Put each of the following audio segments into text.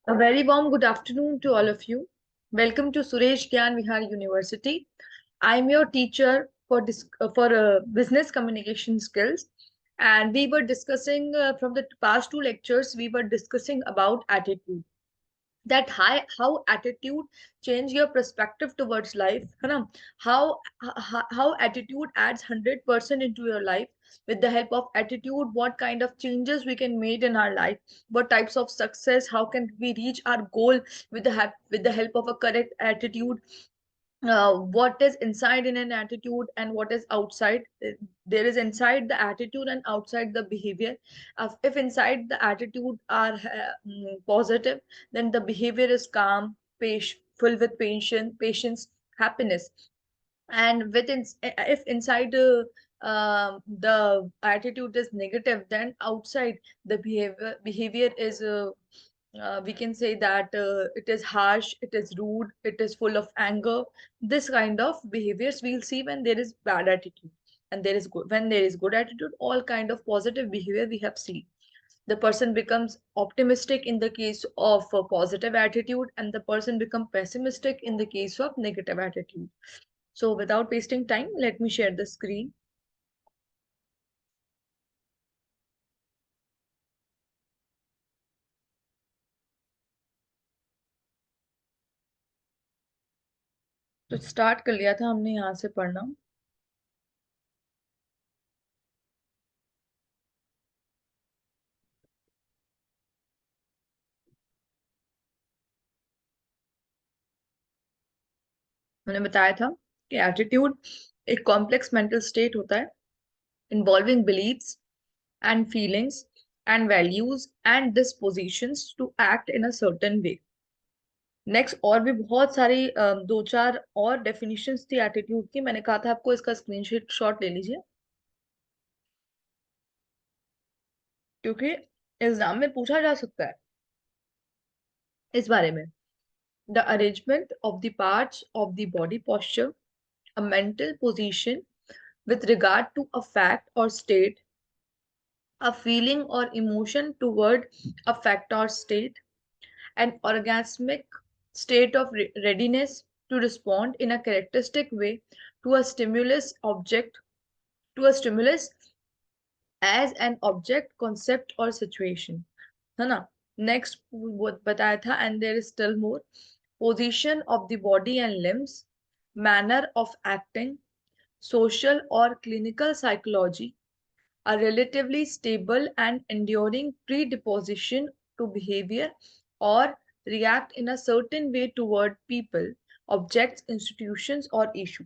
A very warm good afternoon to all of you. Welcome to Suresh Gyan Vihar University. I'm your teacher for business communication skills, and we were discussing from the past two lectures. We were discussing about attitude. That how attitude change your perspective towards life, है ना? How attitude adds 100% into your life. With the help of attitude, what kind of changes we can make in our life, what types of success, how can we reach our goal with the help of a correct attitude. What is inside in an attitude and what is outside. There is inside the attitude and outside the behavior. If inside the attitude are positive, then the behavior is calm, full with patience, happiness. And if inside the attitude is negative, then outside the behavior is we can say that it is harsh, it is rude, it is full of anger. This kind of behaviors we'll see when there is bad attitude. And there is good when there is good attitude, all kind of positive behavior we have seen. The person becomes optimistic in the case of a positive attitude, and the person become pessimistic in the case of negative attitude. So without wasting time, let me share the screen. तो start कर लिया था हमने यहाँ से पढ़ना. मैंने बताया था कि एटीट्यूड एक कॉम्प्लेक्स मेंटल स्टेट होता है, involving beliefs and feelings and values and dispositions to act in a certain way. Next और भी बहुत सारी दो चार और डेफिनेशंस थी एटीट्यूड की. मैंने कहा था आपको इसका स्क्रीनशॉट शॉट ले लीजिए, क्योंकि एग्जाम में पूछा जा सकता है इस बारे में. The arrangement of the parts of the body posture, a mental position with regard to a fact or state, a feeling or emotion toward a fact or state, an orgasmic state of readiness to respond in a characteristic way to a stimulus as an object, concept or situation. है ना? Next वो बताया था, and there is still more. Position of the body and limbs, manner of acting, social or clinical psychology, a relatively stable and enduring predisposition to behavior or react in a certain way toward people, objects, institutions, or issue.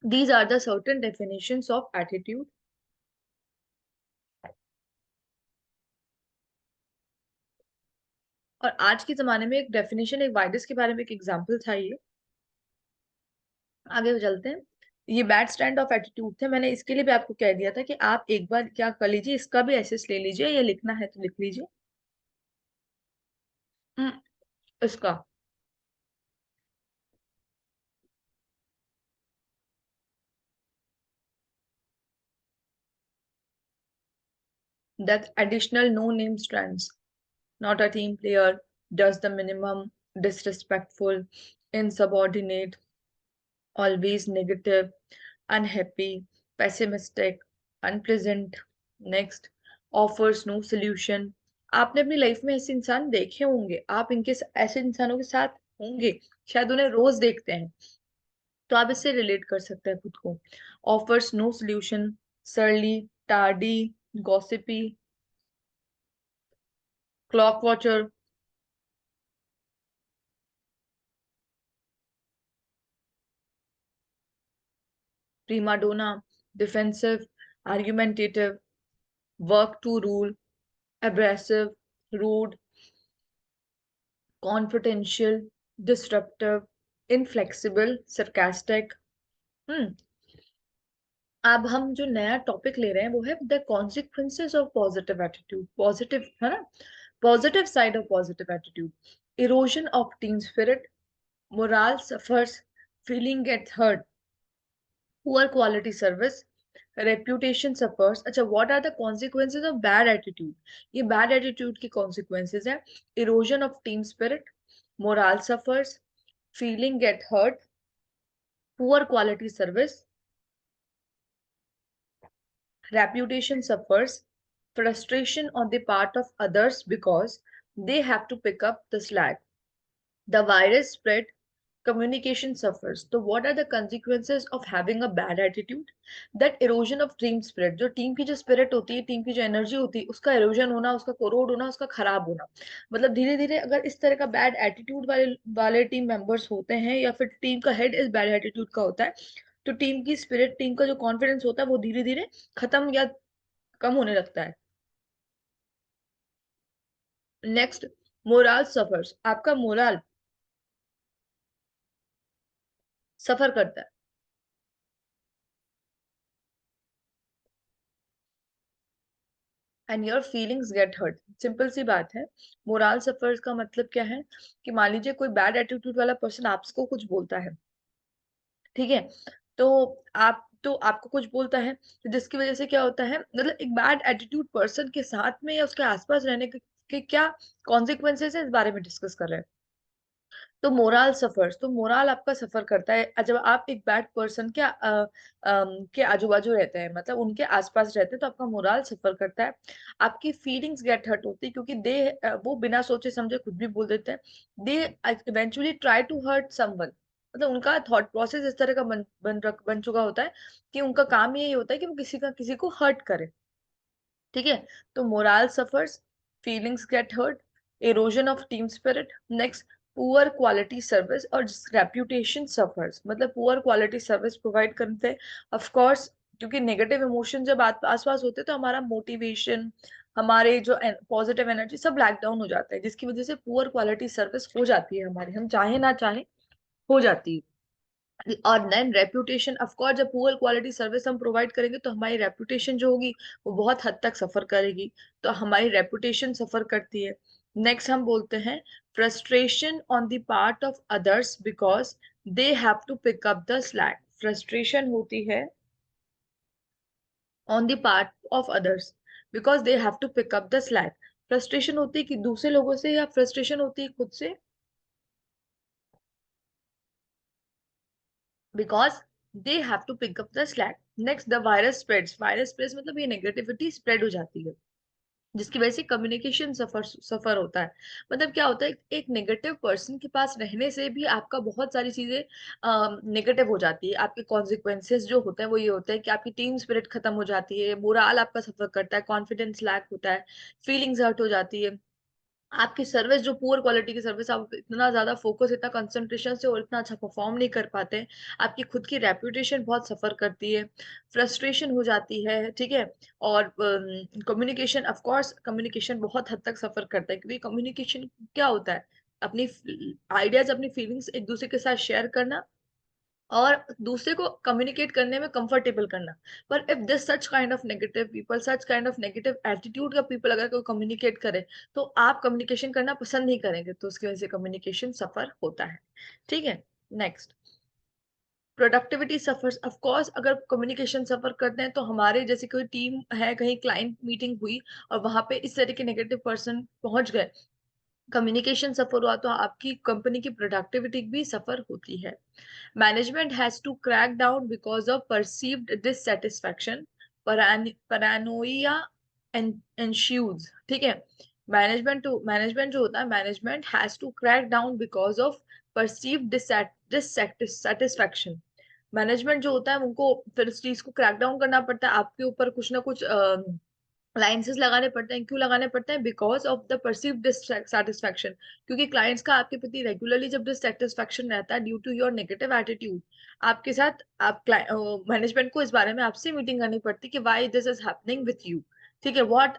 These are the certain definitions of attitude. और आज के जमाने में एक definition, एक virus के बारे में एक एग्जाम्पल था ये. आगे चलते हैं. ये बैड स्टैंड ऑफ एटीट्यूड थे. मैंने इसके लिए भी आपको कह दिया था कि आप एक बार क्या कर लीजिए, इसका भी एसेस ले लीजिए, या लिखना है तो लिख लीजिए. इसका that additional no name strands, not a team player, does the minimum, disrespectful, insubordinate, always negative, unhappy, pessimistic, unpleasant. Next, offers no solution. आपने अपनी लाइफ में ऐसे इंसान देखे होंगे, आप इनके ऐसे इंसानों के साथ होंगे, शायद उन्हें रोज देखते हैं, तो आप इससे रिलेट कर सकते हैं खुद को. Offers no solution, surly, tardy, gossipy, clock watcher, prima donna, defensive, argumentative, work to rule, abrasive, rude, confidential, disruptive, inflexible, sarcastic. हम्म. अब हम जो नया टॉपिक ले रहे हैं वो है the consequences of positive attitude. Positive है ना, positive side of positive attitude. Erosion of team spirit, morale suffers, feeling get hurt, poor quality service, reputation suffers. अच्छा, what are the consequences of bad attitude? ये bad attitude की consequences है: erosion of team spirit, morale suffers, feeling get hurt, poor quality service, reputation suffers, frustration on the part of others because they have to pick up the slack, the virus spread, communication suffers. So what are the consequences of having a bad attitude? That erosion of team spirit, जो team की जो spirit होती है, team की जो energy होती है, उसका erosion होना, उसका corrode होना, उसका खराब होना। मतलब धीरे धीरे अगर इस तरह का बैड एटीट्यूड वाले वाले टीम मेंबर्स होते हैं, या फिर टीम का हेड इस बैड एटीट्यूड का होता है, तो टीम की स्पिरिट, टीम का जो कॉन्फिडेंस होता है, वो धीरे धीरे खत्म या कम होने लगता है। Next, morale suffers. आपका मोरल सफर करता है। And your feelings get hurt. Simple सी बात है, मोरल सफर्स का मतलब क्या है कि मान लीजिए कोई बैड एटीट्यूड वाला पर्सन आपको कुछ बोलता है, ठीक है, तो आपको कुछ बोलता है, तो जिसकी वजह से क्या होता है, मतलब एक बैड एटीट्यूड पर्सन के साथ में या उसके आसपास रहने के क्या कॉन्सिक्वेंसेस है, इस बारे में डिस्कस कर रहे हैं। तो मोरल सफर्स, तो मोरल आपका सफर करता है जब आप एक बैड पर्सन के आजू बाजू रहते हैं, मतलब उनके आसपास रहते हैं, तो आपका मोरल सफर करता है। आपकी फीलिंग्स गेट हर्ट होती है, क्योंकि वो बिना सोचे समझे कुछ भी बोल देते हैं। They eventually try to hurt someone, मतलब उनका थॉट प्रोसेस इस तरह का बन चुका होता है कि उनका काम यही होता है कि वो किसी को हर्ट करे। ठीक है, तो morale suffers, feelings get hurt, erosion of team spirit. Next, poor quality service और रेप्यूटेशन सफर्स, मतलब पुअर क्वालिटी सर्विस प्रोवाइड करते हैं ऑफ कोर्स, क्योंकि नेगेटिव इमोशन जब आसपास होते हैं तो हमारा मोटिवेशन, हमारे जो पॉजिटिव एनर्जी सब लैक डाउन हो जाता है, जिसकी वजह से पुअर क्वालिटी सर्विस हो जाती है हमारी, हम चाहे ना चाहे हो जाती है। और देन रेप्यूटेशन, ऑफ कोर्स जब पुअर क्वालिटी सर्विस हम प्रोवाइड करेंगे तो हमारी रेप्यूटेशन जो होगी वो बहुत हद तक सफर करेगी, तो हमारी रेप्यूटेशन सफर करती है। नेक्स्ट हम बोलते हैं frustration on the part of others because they have to pick up the slack. Frustration होती है on the part of others because they have to pick up the slack. Frustration होती है कि दूसरे लोगों से, या फ्रस्ट्रेशन होती है खुद से, because they have to pick up the slack. Next, the virus spreads. Virus spreads मतलब ये नेगेटिविटी स्प्रेड हो जाती है, जिसकी वजह से कम्युनिकेशन सफर होता है। मतलब क्या होता है, एक नेगेटिव पर्सन के पास रहने से भी आपका बहुत सारी चीजें नेगेटिव हो जाती है। आपके कॉन्सिक्वेंसेस जो होते हैं वो ये होता है कि आपकी टीम स्पिरिट खत्म हो जाती है, मोरल आपका सफर करता है, कॉन्फिडेंस लैक होता है, फीलिंग्स हर्ट हो जाती है। आपकी सर्विस जो पुअर क्वालिटी की सर्विस, आप इतना ज्यादा फोकस, इतना कंसंट्रेशन से और इतना अच्छा परफॉर्म नहीं कर पाते हैं, आपकी खुद की रेप्यूटेशन बहुत सफर करती है, फ्रस्ट्रेशन हो जाती है, ठीक है। और कम्युनिकेशन, ऑफ कोर्स कम्युनिकेशन बहुत हद तक सफर करता है, क्योंकि कम्युनिकेशन क्या होता है, अपनी आइडियाज, अपनी फीलिंग्स एक दूसरे के साथ शेयर करना और दूसरे को कम्युनिकेट करने में कंफर्टेबल करना। पर if this such kind of negative people, such kind of negative attitude का पीपल अगर कोई कम्युनिकेट करे, तो आप कम्युनिकेशन करना पसंद नहीं करेंगे, तो उसकी वजह से कम्युनिकेशन सफर होता है। ठीक है, next, productivity suffers. Of course अगर कम्युनिकेशन सफर करते हैं, तो हमारे जैसे कोई टीम है, कहीं क्लाइंट मीटिंग हुई और वहां पे इस तरह के नेगेटिव पर्सन पहुंच गए, कम्युनिकेशन सफर हुआ, तो आपकी कंपनी की प्रोडक्टिविटी भी सफर होती है। Management has to crack down because of perceived dissatisfaction, paranoia ensues। ठीक है, मैनेजमेंट जो होता है, management has to crack down because of perceived dissatisfaction. Management जो होता है उनको फिर इस चीज को क्रैक डाउन करना पड़ता है, आपके ऊपर कुछ ना कुछ अलायंसेस लगाने पड़ते हैं। क्यों लगाने पड़ते हैं? Because of the perceive dissatisfaction, क्योंकि क्लाइंट्स का आपके प्रति रेगुलरली जब डिससेटिस्फैक्शन रहता है due to your negative attitude, आपके साथ आप मैनेजमेंट को इस बारे में आपसे मीटिंग करनी पड़ती है कि why this is happening with you. ठीक है, व्हाट,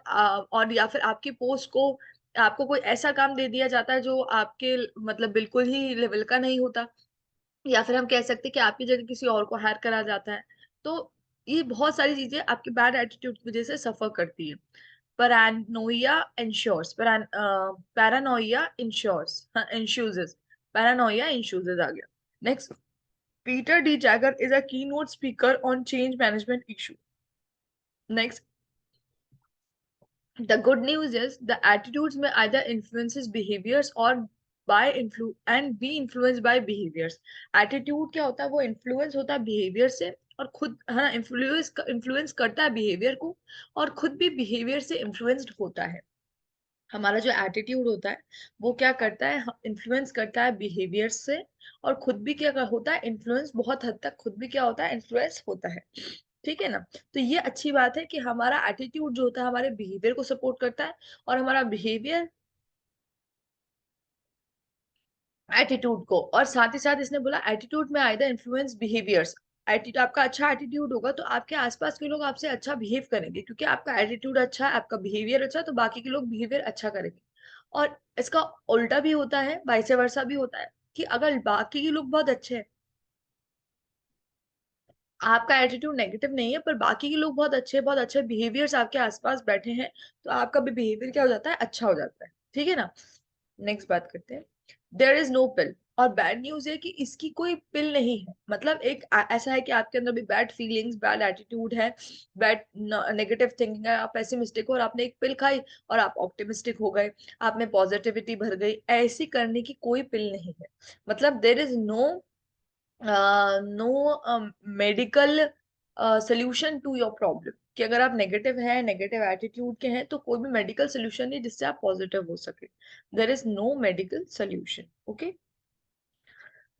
और या फिर आपकी पोस्ट को, आपको कोई ऐसा काम दे दिया जाता है जो आपके मतलब बिल्कुल ही लेवल का नहीं होता, या फिर हम कह सकते हैं कि आपकी जगह किसी और को हायर करा जाता है। तो ये बहुत सारी चीजें आपके बैड एटीट्यूड की वजह से सफर करती है। Paranoia ensures, paranoia ensures, ensues, paranoia ensues आ गया। Next, Peter de Jager is a keynote speaker on change management issue. Next, the good news is the attitudes may either influences behaviors or by influ and be influenced by behaviors. Attitude क्या होता है, वो influence होता है behavior से, और खुद है ना influence करता है behavior को, और खुद भी behavior से influenced होता है. हमारा जो एटीट्यूड होता है वो क्या करता है, इन्फ्लुएंस करता है बिहेवियर से, और खुद भी क्या होता है, इन्फ्लुएंस बहुत हद तक खुद भी क्या होता है, इन्फ्लुएंस होता है. ठीक है ना. तो ये अच्छी बात है कि हमारा एटीट्यूड जो होता है हमारे बिहेवियर को सपोर्ट करता है, और हमारा बिहेवियर एटीट्यूड को. और साथ ही साथ इसने बोला एटीट्यूड में आइदर इन्फ्लुएंस बिहेवियर्स. एटीट्यूड आपका अच्छा एटीट्यूड होगा तो आपके आसपास के लोग आपसे अच्छा बिहेव करेंगे, क्योंकि आपका एटीट्यूड अच्छा है, आपका बिहेवियर अच्छा है, तो बाकी के लोग बिहेवियर अच्छा करेंगे. और इसका उल्टा भी होता है, वाइस वर्सा भी होता है, कि अगर बाकी के लोग बहुत अच्छे हैं, आपका एटीट्यूड नेगेटिव नहीं है, पर बाकी के लोग बहुत अच्छे बिहेवियर्स आपके आसपास बैठे हैं, तो आपका भी बिहेवियर क्या हो जाता है, अच्छा हो जाता है. ठीक है ना. नेक्स्ट बात करते हैं. देयर इज नो पिल. और बैड न्यूज है कि इसकी कोई पिल नहीं है. मतलब एक ऐसा है कि आपके अंदर भी बैड फीलिंग्स, बैड एटीट्यूड है, बैड नेगेटिव थिंकिंग है, आप ऐसे मिस्टेक हो और आपने एक पिल खाई और आप ऑप्टिमिस्टिक हो गए, आप में पॉजिटिविटी भर गई. ऐसी करने की कोई पिल नहीं है. मतलब there is no no medical solution to your problem, कि अगर आप नेगेटिव हैं, नेगेटिव एटीट्यूड के हैं, तो कोई भी मेडिकल सोल्यूशन नहीं जिससे आप पॉजिटिव हो सके. There is no medical solution. Okay.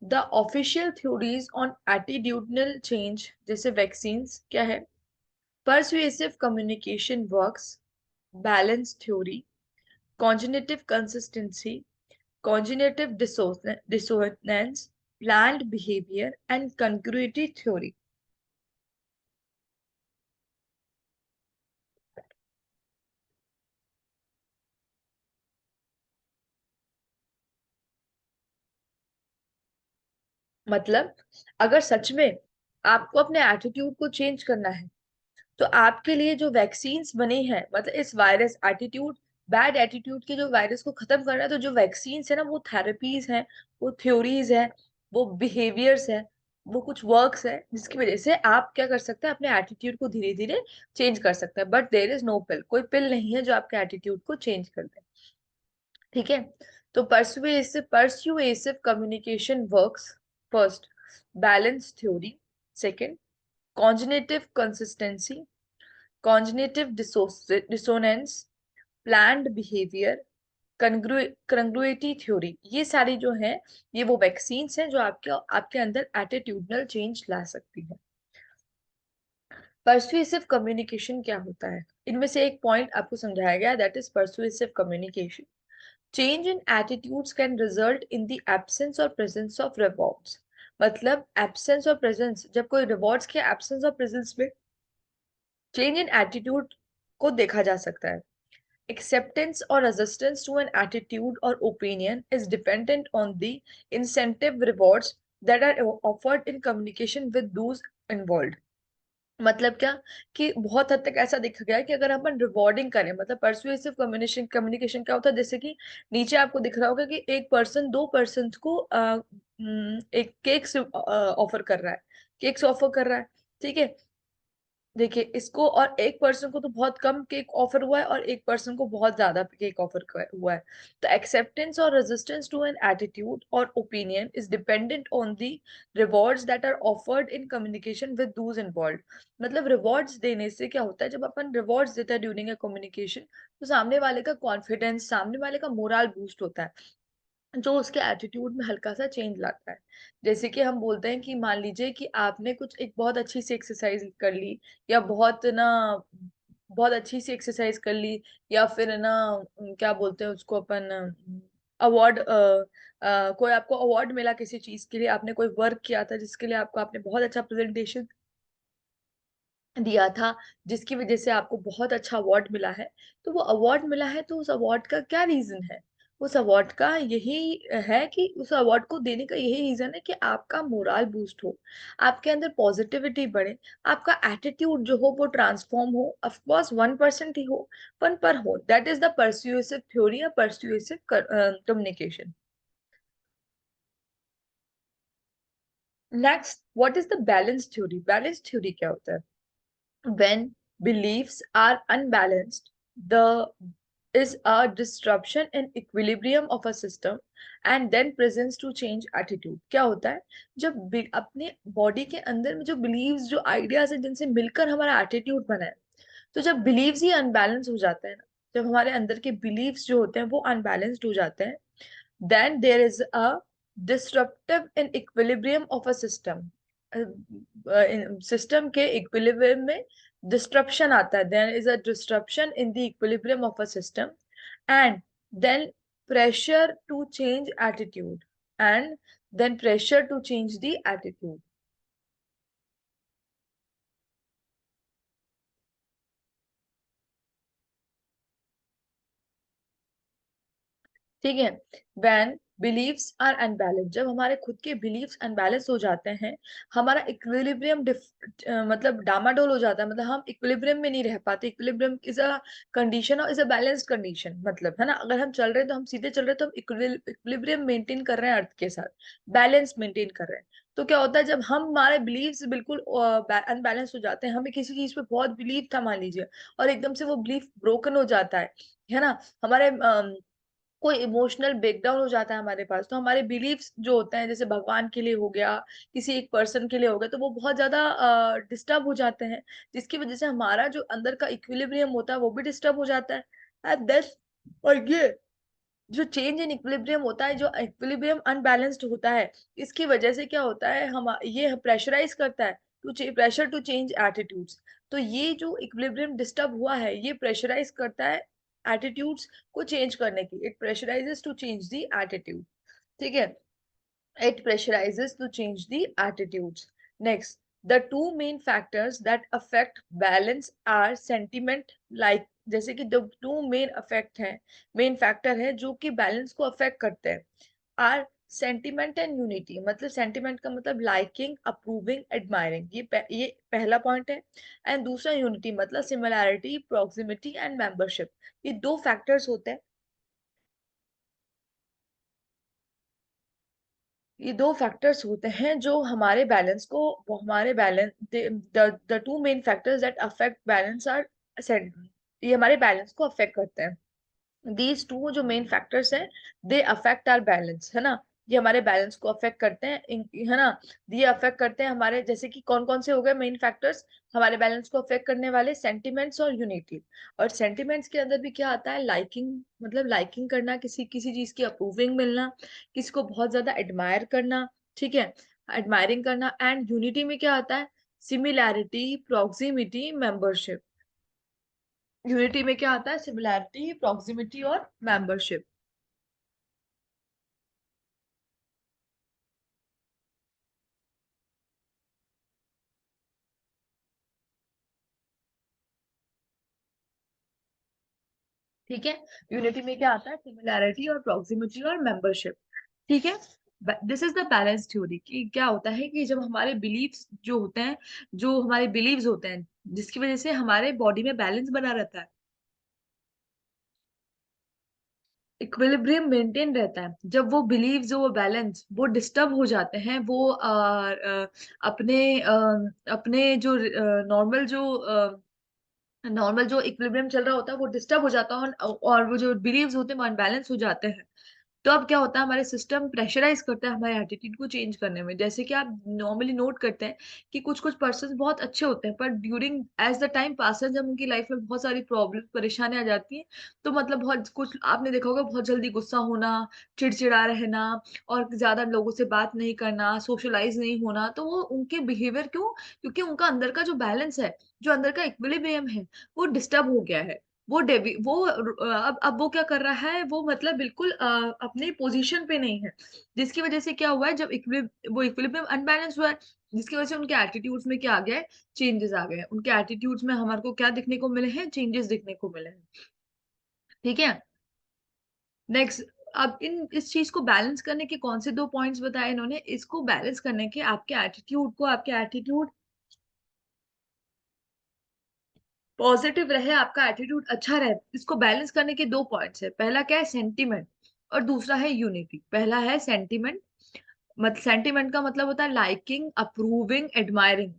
The official theories on attitudinal change जैसे वैक्सीन क्या है, persuasive communication works, balance theory, cognitive consistency, cognitive dissonance, planned behavior, and congruity theory. मतलब अगर सच में आपको अपने एटीट्यूड को चेंज करना है, तो आपके लिए जो वैक्सीन्स बने हैं, मतलब इस वायरस एटीट्यूड, बैड एटीट्यूड के जो वायरस को खत्म करना है, तो जो वैक्सीन्स है ना, वो थेरेपीज हैं, वो थ्योरीज हैं, वो बिहेवियर्स हैं, वो कुछ वर्क्स है जिसकी वजह से आप क्या कर सकते हैं, अपने एटीट्यूड को धीरे धीरे चेंज कर सकते हैं. बट देर इज नो पिल. कोई पिल नहीं है जो आपके एटीट्यूड को चेंज कर दे. ठीक है. तो persuasive communication works. First, balance theory. Second, cognitive consistency, cognitive dissonance, planned behaviour, congruity theory. ये सारी जो है, ये वो वैक्सीन्स हैं जो आपके आपके अंदर एटीट्यूडनल चेंज ला सकती है. परसुएसिव कम्युनिकेशन क्या होता है, इनमें से एक पॉइंट आपको समझाया गया, that is persuasive communication. Change in attitudes can result in the absence or presence of rewards. मतलब absence और presence, जब कोई rewards के absence और presence में change in attitude को देखा जा सकता है. Acceptance or resistance to an attitude or opinion is dependent on the incentive rewards that are offered in communication with those involved. मतलब क्या, कि बहुत हद तक ऐसा देखा गया है कि अगर अपन रिवॉर्डिंग करें, मतलब परसुएसिव कम्युनिकेशन कम्युनिकेशन क्या होता है, जैसे कि नीचे आपको दिख रहा होगा कि एक पर्सन दो पर्सन को एक केक्स ऑफर कर रहा है, केक्स ऑफर कर रहा है. ठीक है. देखिए इसको, और एक पर्सन को तो बहुत कम केक ऑफर हुआ है, और एक पर्सन को बहुत ज्यादा केक ऑफर हुआ है. तो एक्सेप्टेंस और रेजिस्टेंस टू एन एटीट्यूड और opinion is dependent on the rewards that are offered in communication with those involve. मतलब रिवॉर्ड्स देने से क्या होता है, जब अपन रिवॉर्ड्स देते हैं ड्यूरिंग ए कम्युनिकेशन, तो सामने वाले का कॉन्फिडेंस, सामने वाले का मोरल बूस्ट होता है, जो उसके एटीट्यूड में हल्का सा चेंज लाता है. जैसे कि हम बोलते हैं कि मान लीजिए कि आपने कुछ एक बहुत अच्छी सी एक्सरसाइज कर ली, या बहुत अच्छी सी एक्सरसाइज कर ली, या फिर ना क्या बोलते हैं उसको अपन, अवार्ड, कोई आपको अवार्ड मिला किसी चीज के लिए, आपने कोई वर्क किया था जिसके लिए आपको, आपने बहुत अच्छा प्रेजेंटेशन दिया था, जिसकी वजह से आपको बहुत अच्छा अवार्ड मिला है. तो वो अवार्ड मिला है, तो उस अवार्ड का क्या रीजन है, उस अवार्ड का यही है कि उस अवार्ड को देने का यही रीजन है कि आपका मोरल बूस्ट हो, आपके अंदर पॉजिटिविटी बढ़े, आपका एटीट्यूड जो हो वो ट्रांसफॉर्म हो. ऑफ कोर्स 1% ही हो, पर हो. That is the persuasive theory या persuasive communication. Next, what is the balance theory. Balance theory क्या होता है? when beliefs are unbalanced, the is a disruption in equilibrium of a system and then presents to change attitude. क्या होता है जब अपने body के अंदर में जो बिलीव्स जो आइडियाज है जिनसे मिलकर हमारा एटीट्यूड बना है, तो जब बिलीव्स ही अनबैलेंस हो जाते हैं ना, जब हमारे अंदर के बिलीव्स जो होते हैं वो अनबैलेंस्ड हो जाते हैं, then there is a disruptive in equilibrium of a system. System के इक्विलिब्रियम में डिस्ट्रप्शन आता है, there is a disruption in the equilibrium of a system and then pressure to change attitude and then pressure to change the attitude. ठीक है, when beliefs are unbalanced, जब हमारे खुद के beliefs unbalanced हो जाते हैं, हमारा इक्विलिब्रियम मतलब डामाडोल हो जाता है, मतलब हम इक्विलिब्रियम में नहीं रह पाते. इक्विलिब्रियम इज अ कंडीशन और इज अ बैलेंस्ड कंडीशन, मतलब है ना, अगर हम चल रहे हैं तो हम सीधे चल रहे हैं तो हम इक्विलिब्रियम मेंटेन कर रहे हैं अर्थ के साथ, बैलेंस मेंटेन कर रहे हैं. तो क्या होता है जब हम हमारे बिलीव्स बिल्कुल अनबैलेंस हो जाते हैं, हमें किसी चीज पे बहुत बिलीव था मान लीजिए और एकदम से वो बिलीफ ब्रोकन हो जाता है ना, हमारे कोई इमोशनल ब्रेकडाउन हो जाता है हमारे पास, तो हमारे बिलीव्स जो होते हैं जैसे भगवान के लिए हो गया, किसी एक पर्सन के लिए हो गया, तो वो बहुत ज्यादा डिस्टर्ब हो जाते हैं, जिसकी वजह से हमारा जो अंदर का इक्विलिब्रियम होता है वो भी डिस्टर्ब हो जाता है. एंड दैट्स और ये जो चेंज इन इक्विलिब्रियम होता है, जो इक्विलिब्रियम अनबैलेंस्ड होता है, इसकी वजह से क्या होता है, हम ये प्रेशराइज करता है to pressure to change attitudes. तो ये जो इक्विलिब्रियम डिस्टर्ब हुआ है ये प्रेशराइज करता है एटीट्यूड्स को चेंज करने की. It pressurises to change the attitude. ठीक है, it pressurizes to change the attitudes. Next, the two main factors that affect balance are sentiment, like जैसे कि the two main affect है, main factor है जो कि बैलेंस को अफेक्ट करते हैं, आर सेंटिमेंट एंड यूनिटी. मतलब सेंटिमेंट का मतलब लाइकिंग, अप्रूविंग, एडमायरिंग, ये पहला पॉइंट है. एंड दूसरा यूनिटी मतलब सिमिलैरिटी, प्रॉक्सिमिटी एंड मेंबरशिप. ये दो फैक्टर्स होते हैं, ये दो फैक्टर्स होते हैं जो हमारे बैलेंस को, वो हमारे balance, the two main factors that affect balance are, ये हमारे बैलेंस को अफेक्ट करते हैं. दीज टू जो मेन फैक्टर्स हैं, दे अफेक्ट आवर बैलेंस, है ना, ये हमारे बैलेंस को अफेक्ट करते हैं, है ना, ये अफेक्ट करते हैं हमारे, जैसे कि कौन कौन से हो गए मेन फैक्टर्स हमारे बैलेंस को अफेक्ट करने वाले, सेंटिमेंट्स और यूनिटी. और सेंटिमेंट्स के अंदर भी क्या आता है, लाइकिंग, मतलब लाइकिंग करना, किसी किसी चीज की अप्रूविंग मिलना, किसी को बहुत ज्यादा एडमायर करना, ठीक है, एडमायरिंग करना. एंड यूनिटी में क्या आता है, सिमिलैरिटी, प्रॉक्सिमिटी, मेंबरशिप. यूनिटी में क्या आता है, सिमिलैरिटी, प्रॉक्सिमिटी और मेंबरशिप. ठीक है, यूनिटी में क्या आता है, सिमिलैरिटी और प्रॉक्सिमिटी और मेंबरशिप. ठीक है, this is the balance theory. कि क्या होता है कि जब हमारे बिलीव्स जो होते हैं, जो हमारे बिलीव्स होते हैं जिसकी वजह से हमारे बॉडी में बैलेंस बना रहता है, इक्विलिब्रियम मेंटेन रहता है, जब वो बिलीव्स वो बैलेंस वो डिस्टर्ब हो जाते हैं, वो अपने अपने जो नॉर्मल जो इक्विलिब्रियम चल रहा होता है वो डिस्टर्ब हो जाता है, और वो जो बिलीव्स होते हैं वो अनबैलेंस हो जाते हैं. तो अब क्या होता है, हमारे सिस्टम प्रेशराइज करता है हमारे एटीट्यूड को चेंज करने में. जैसे कि आप नॉर्मली नोट करते हैं कि कुछ कुछ पर्सन बहुत अच्छे होते हैं, पर during as the time passes जब उनकी लाइफ में बहुत सारी प्रॉब्लम परेशानियां आ जाती हैं, तो मतलब बहुत कुछ आपने देखा होगा, बहुत जल्दी गुस्सा होना, चिड़चिड़ा रहना, और ज्यादा लोगों से बात नहीं करना, सोशलाइज नहीं होना. तो वो उनके बिहेवियर क्यों, क्योंकि उनका अंदर का जो बैलेंस है, जो अंदर का इक्विलिब्रियम है, वो डिस्टर्ब हो गया है. वो अब वो क्या कर रहा है, वो मतलब बिल्कुल अपने पोजीशन पे नहीं है, जिसकी वजह से क्या हुआ है, जब वो इक्विलिब्रियम अनबैलेंस हुआ है, जिसकी वजह से उनके एटीट्यूड्स में क्या आ गया है, चेंजेस आ गए हैं. उनके एटीट्यूड्स में हमारे को क्या दिखने को मिले हैं, चेंजेस दिखने को मिले हैं. ठीक है, नेक्स्ट. अब इस चीज को बैलेंस करने के कौन से दो पॉइंट्स बताए इन्होंने, इसको बैलेंस करने के, आपके एटीट्यूड पॉजिटिव रहे, आपका एटीट्यूड अच्छा रहे, इसको बैलेंस करने के दो पॉइंट्स है. पहला क्या है, सेंटिमेंट, और दूसरा है यूनिटी. पहला है सेंटिमेंट, सेंटिमेंट का मतलब होता है लाइकिंग, अप्रूविंग, एडमायरिंग.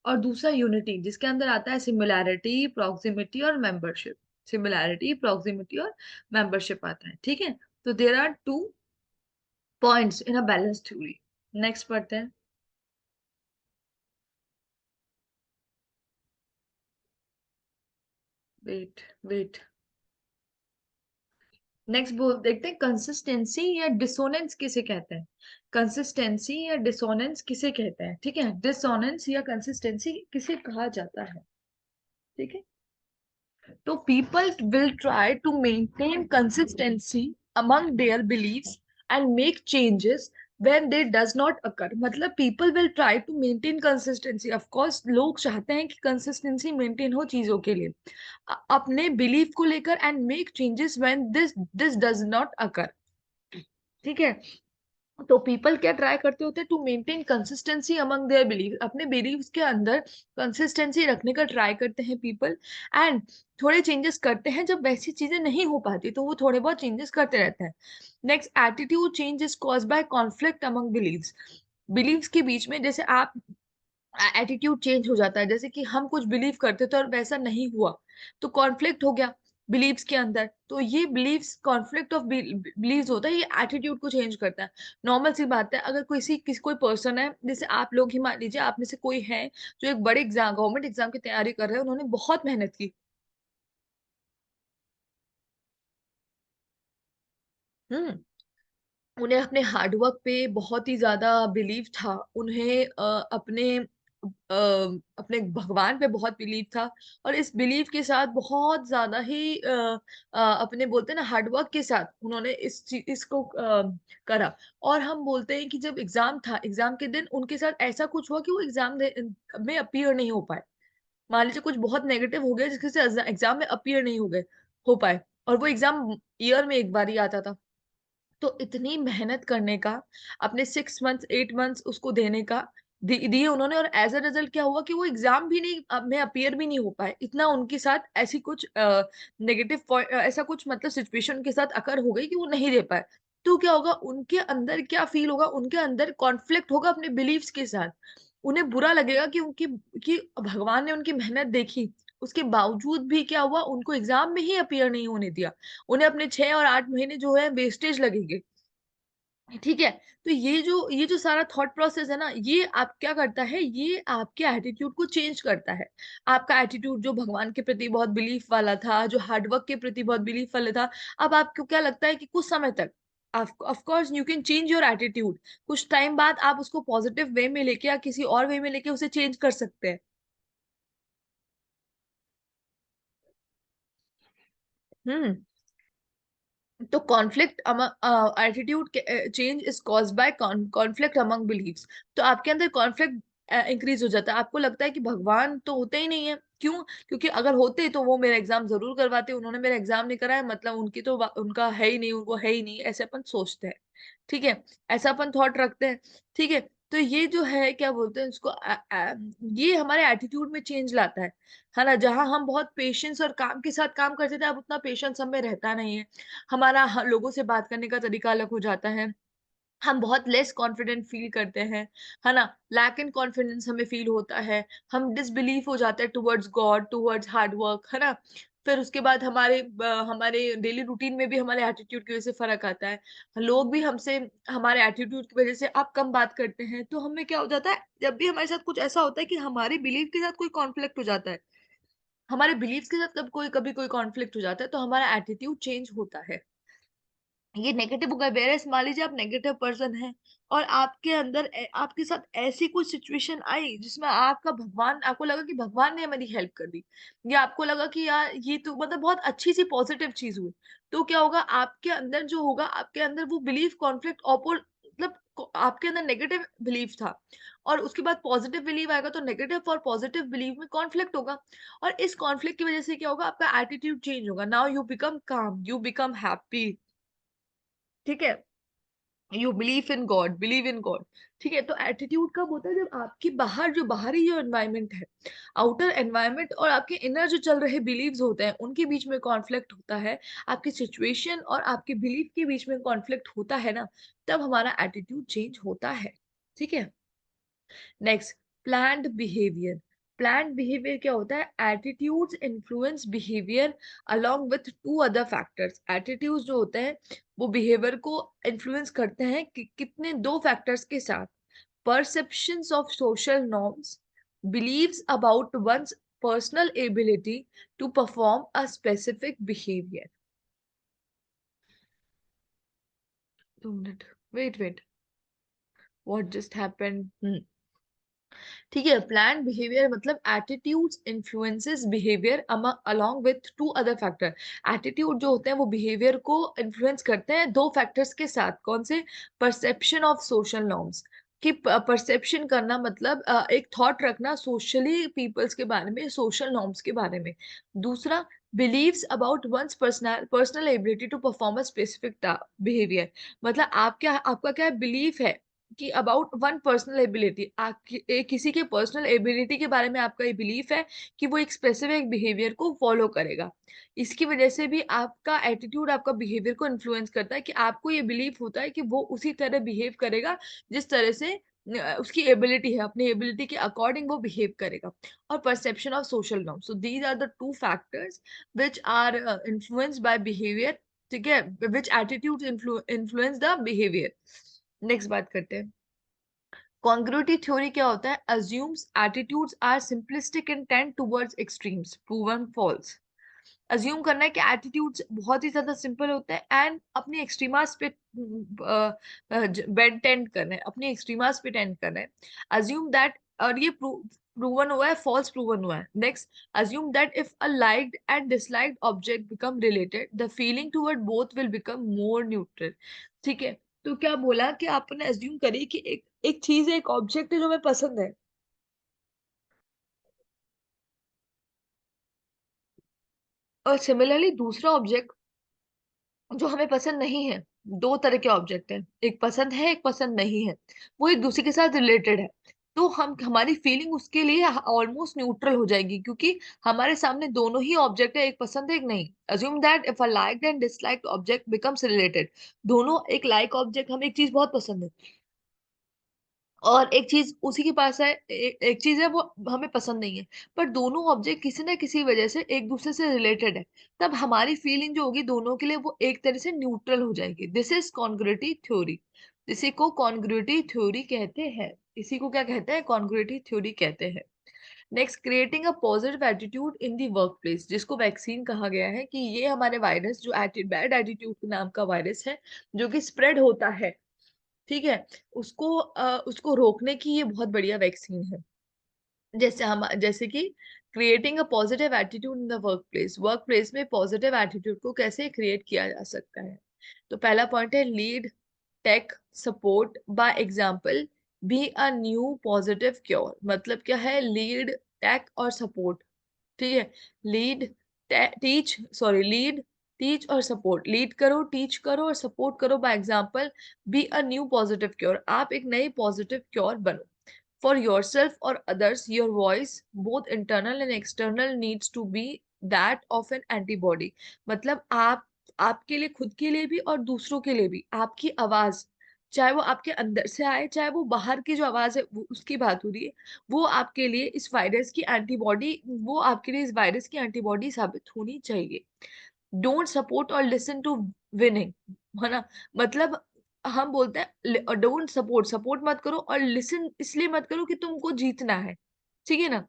और दूसरा यूनिटी, जिसके अंदर आता है सिमिलैरिटी, प्रॉक्सिमिटी और मेंबरशिप। सिमिलैरिटी, प्रॉक्सिमिटी और मेंबरशिप आता है, ठीक है। तो there are two points in a balance theory. Next पढ़ते हैं। वेट वेट नेक्स्ट बोल देखते हैं, कंसिस्टेंसी या डिसोनेंस किसे कहते हैं। कंसिस्टेंसी या डिसोनेंस किसे कहते हैं, ठीक है। डिसोनेंस या कंसिस्टेंसी किसे कहा जाता है, ठीक है। तो people will try to maintain consistency among their beliefs and make changes when they does not occur। मतलब people will try to maintain consistency, of course लोग चाहते हैं कि consistency maintain हो चीजों के लिए, अपने belief को लेकर, and make changes when this does not occur, ठीक है। तो पीपल क्या ट्राई करते होते हैं, to maintain consistency among their belief, अपने बिलीव्स के अंदर कंसिस्टेंसी रखने का ट्राई करते हैं पीपल, एंड थोड़े चेंजेस करते हैं जब वैसी चीजें नहीं हो पाती, तो वो थोड़े बहुत चेंजेस करते रहते हैं। Next, attitude change is caused by conflict among beliefs. Beliefs के बीच में जैसे आप, एटीट्यूड चेंज हो जाता है, जैसे कि हम कुछ बिलीव करते थे और वैसा नहीं हुआ, तो कॉन्फ्लिक्ट हो गया बिलीव्स के अंदर, तो ये बिलीव्स, कॉन्फ्लिक्ट ऑफ बिलीव्स होता है, ये एटीट्यूड को चेंज करता है। नॉर्मल सी बात है, अगर किसी कोई पर्सन है, जैसे आप लोग ही मान लीजिए, आप में से कोई है जो एक बड़े एग्जाम, गवर्नमेंट एग्जाम की तैयारी कर रहे हैं, उन्होंने बहुत मेहनत की। हम्म। उन्हें अपने हार्डवर्क पे बहुत ही ज्यादा बिलीव था, उन्हें अपने भगवान पे बहुत बिलीव था, और इस बिलीव के साथ बहुत ज्यादा ही अपने बोलते हैं ना हार्डवर्क के साथ उन्होंने इसको करा। और हम बोलते हैं कि जब एग्जाम था, एग्जाम के दिन उनके साथ ऐसा कुछ हुआ कि वो एग्जाम में अपीयर नहीं हो पाए। मान लीजिए कुछ बहुत नेगेटिव हो गया जिसके से एग्जाम में अपीयर नहीं हो पाए, और वो एग्जाम ईयर में एक बार ही आता था। तो इतनी मेहनत करने का, अपने 6 मंथ्स 8 मंथ्स उसको देने का दिए उन्होंने, और एज अ रिजल्ट क्या हुआ कि वो एग्जाम भी नहीं में अपियर भी नहीं हो पाए। इतना उनके साथ ऐसी कुछ नेगेटिव पॉइंट, ऐसा कुछ मतलब सिचुएशन उनके साथ अकर हो गई कि वो नहीं दे पाए। तो क्या होगा, उनके अंदर क्या फील होगा, उनके अंदर कॉन्फ्लिक्ट होगा अपने बिलीव्स के साथ। उन्हें बुरा लगेगा कि उनकी, कि भगवान ने उनकी मेहनत देखी, उसके बावजूद भी क्या हुआ, उनको एग्जाम में ही अपियर नहीं होने दिया। उन्हें अपने 6 और 8 महीने जो है वेस्टेज लगेंगे, ठीक है। तो ये जो सारा थॉट प्रोसेस है ना, ये आप क्या करता है, ये आपके एटीट्यूड को चेंज करता है। आपका एटीट्यूड जो भगवान के प्रति बहुत बिलीफ वाला था, जो हार्डवर्क के प्रति बहुत बिलीफ वाला था, अब आपको क्या लगता है कि कुछ समय तक, of course you can change your attitude, कुछ टाइम बाद आप उसको पॉजिटिव वे में लेके या किसी और वे में लेके उसे चेंज कर सकते हैं। हम्म। तो conflict attitude change is caused by conflict among beliefs. तो आपके अंदर कॉन्फ्लिक्ट इंक्रीज हो जाता है, आपको लगता है कि भगवान तो होते ही नहीं है। क्यों? क्योंकि अगर होते तो वो मेरा एग्जाम जरूर करवाते, उन्होंने मेरा एग्जाम नहीं कराया मतलब उनकी तो उनका है ही नहीं, उनको है ही नहीं, ऐसे अपन सोचते हैं, ठीक है। ऐसा अपन थॉट रखते हैं, ठीक है। तो ये जो है क्या बोलते हैं इसको, ये हमारे एटीट्यूड में चेंज लाता है ना। जहां हम बहुत पेशेंस और काम के साथ काम करते थे, अब उतना पेशेंस हमें रहता नहीं है। हमारा लोगों से बात करने का तरीका अलग हो जाता है, हम बहुत लेस कॉन्फिडेंट फील करते हैं, है ना। लैक इन कॉन्फिडेंस हमें फील होता है, हम डिसबिलीव हो जाते हैं towards God, towards hard work, है ना। फिर उसके बाद हमारे डेली रूटीन में भी हमारे एटीट्यूड की वजह से फर्क आता है। लोग भी हमसे, हमारे एटीट्यूड की वजह से आप कम बात करते हैं, तो हमें क्या हो जाता है, जब भी हमारे साथ कुछ ऐसा होता है कि हमारे बिलीव के साथ कोई कॉन्फ्लिक्ट हो जाता है, हमारे बिलीव्स के साथ कभी कोई कॉन्फ्लिक्ट हो जाता है, तो हमारा एटीट्यूड चेंज होता है। ये नेगेटिव हो गया। वेरएस मान लीजिए आप नेगेटिव पर्सन हैं, और आपके अंदर आपके साथ ऐसी कुछ सिचुएशन आई जिसमें आपका भगवान, आपको लगा कि भगवान ने मेरी हेल्प कर दी, या आपको लगा कि यार ये तो मतलब बहुत अच्छी सी पॉजिटिव चीज हुई, तो क्या होगा, आपके अंदर जो होगा, आपके अंदर वो बिलीफ कॉन्फ्लिक्ट मतलब आपके अंदर नेगेटिव बिलीफ था, और उसके बाद पॉजिटिव बिलीव आएगा, तो नेगेटिव और पॉजिटिव बिलीव में कॉन्फ्लिक्ट होगा, और इस कॉन्फ्लिक्ट की वजह से क्या होगा, आपका एटीट्यूड चेंज होगा। नाउ यू बिकम काम, यू बिकम हैप्पी, ठीक है। यू बिलीव इन गॉड, ठीक है। तो एटीट्यूड कब होता है, जब आपकी बाहर जो बाहरी जो एनवायरमेंट है, आउटर एनवायरमेंट, और आपके इनर जो चल रहे बिलीव्स होते हैं उनके बीच में कॉन्फ्लिक्ट होता है, आपकी सिचुएशन और आपके बिलीव के बीच में कॉन्फ्लिक्ट होता है ना, तब हमारा एटीट्यूड चेंज होता है, ठीक है। Next, planned behaviour. Planned behaviour क्या होता है? Attitudes influence behaviour along with two other factors. Attitudes जो होते हैं वो बिहेवियर को इन्फ्लुएंस करते हैं कितने दो फैक्टर्स के साथ। Perceptions of social norms, beliefs about one's personal ability to perform a specific behaviour. 2 minute, wait, what just happened? ठीक है, प्लान बिहेवियर मतलब attitudes influences behaviour along with two other factor. Attitude जो होते हैं वो behaviour को influence करते हैं दो फैक्टर्स के साथ। कौन से? परसेप्शन ऑफ सोशल नॉर्म्स, कि परसेप्शन करना मतलब एक थॉट रखना सोशली पीपल्स के बारे में, सोशल नॉर्म्स के बारे में। दूसरा, beliefs about one's personal ability to perform a specific behaviour. मतलब आपका क्या बिलीफ है कि अबाउट वन पर्सनल एबिलिटी, किसी के पर्सनल एबिलिटी के बारे में आपका ये बिलीफ है कि वो एक स्पेसिफिक बिहेवियर को फॉलो करेगा। इसकी वजह से भी आपका एटीट्यूड आपका बिहेवियर को इन्फ्लुएंस करता है कि आपको ये बिलीफ होता है कि वो उसी तरह बिहेव करेगा जिस तरह से उसकी एबिलिटी है, अपनी एबिलिटी के अकॉर्डिंग वो बिहेव करेगा। और perception of social norm, so these are the two factors which are influenced by behaviour. ठीक है, which attitude influence the behaviour. Next बात करते हैं, कॉन्ग्रुइटी थ्योरी क्या होता है? Assumes attitudes are simplistic in tend towards extremes, proven false. Assume करना है कि एटीट्यूड्स बहुत ही ज्यादा सिंपल होते हैं एंड अपनी एक्सट्रीमास पे बेड टेंड कर रहे हैं, अपनी एक्सट्रीमास पे टेंड कर रहे हैं। अज्यूम दैट, और ये प्रूवन हुआ है, फॉल्स प्रूवन हुआ है। Next, assume that if a liked and disliked object become related, the feeling toward both will become more neutral. ठीक है, तो क्या बोला कि आपने अज्यूम करी कि एक चीज है, एक ऑब्जेक्ट है जो हमें पसंद है, और सिमिलरली दूसरा ऑब्जेक्ट जो हमें पसंद नहीं है। दो तरह के ऑब्जेक्ट हैं, एक पसंद है, एक पसंद नहीं है, वो एक दूसरे के साथ रिलेटेड है। तो हम हमारी फीलिंग उसके लिए ऑलमोस्ट न्यूट्रल हो जाएगी, क्योंकि हमारे सामने दोनों ही ऑब्जेक्ट है, एक पसंद है, एक नहीं। Assume that if a liked and disliked object becomes related, दोनों, एक लाइक ऑब्जेक्ट, हमें एक चीज बहुत पसंद है और एक चीज उसी के पास है, एक चीज है वो हमें पसंद नहीं है, पर दोनों ऑब्जेक्ट किसी ना किसी वजह से एक दूसरे से रिलेटेड है, तब हमारी फीलिंग जो होगी दोनों के लिए वो एक तरह से न्यूट्रल हो जाएगी। This is congruity theory. इसी को कॉन्ग्रुइटी थ्योरी कहते हैं। इसी को क्या कहते हैं? कॉन्ग्रुइटी थ्योरी कहते हैं। Next, creating a positive attitude in the work place, जिसको वैक्सीन कहा गया है, कि ये हमारे वायरस जो बैड एटीट्यूड के नाम का वायरस है जो कि स्प्रेड होता है, ठीक है, उसको रोकने की ये बहुत बढ़िया वैक्सीन है। जैसे कि creating a positive attitude in the work place में पॉजिटिव एटीट्यूड को कैसे क्रिएट किया जा सकता है। तो पहला पॉइंट है, lead take support by example, be a new positive cure. मतलब क्या है? लीड, टेक और सपोर्ट। ठीक है, लीड, लीड, टीच और सपोर्ट। लीड करो, टीच करो और सपोर्ट करो by example. Be a new positive cure, आप एक नई पॉजिटिव क्योर बनो। For yourself or others, your voice, both internal and external, needs to be that of an antibody। मतलब आपके लिए, खुद के लिए भी और दूसरों के लिए भी, आपकी आवाज, चाहे वो आपके अंदर से आए, चाहे वो बाहर की जो आवाज है उसकी बात हो रही है, वो आपके लिए इस वायरस की एंटीबॉडी, वो आपके लिए इस वायरस की एंटीबॉडी साबित होनी चाहिए। डोंट सपोर्ट और लिसन टू विनिंग, है ना? मतलब हम बोलते हैं डोंट सपोर्ट, सपोर्ट मत करो, और लिसन इसलिए मत करो कि तुमको जीतना है, ठीक है ना?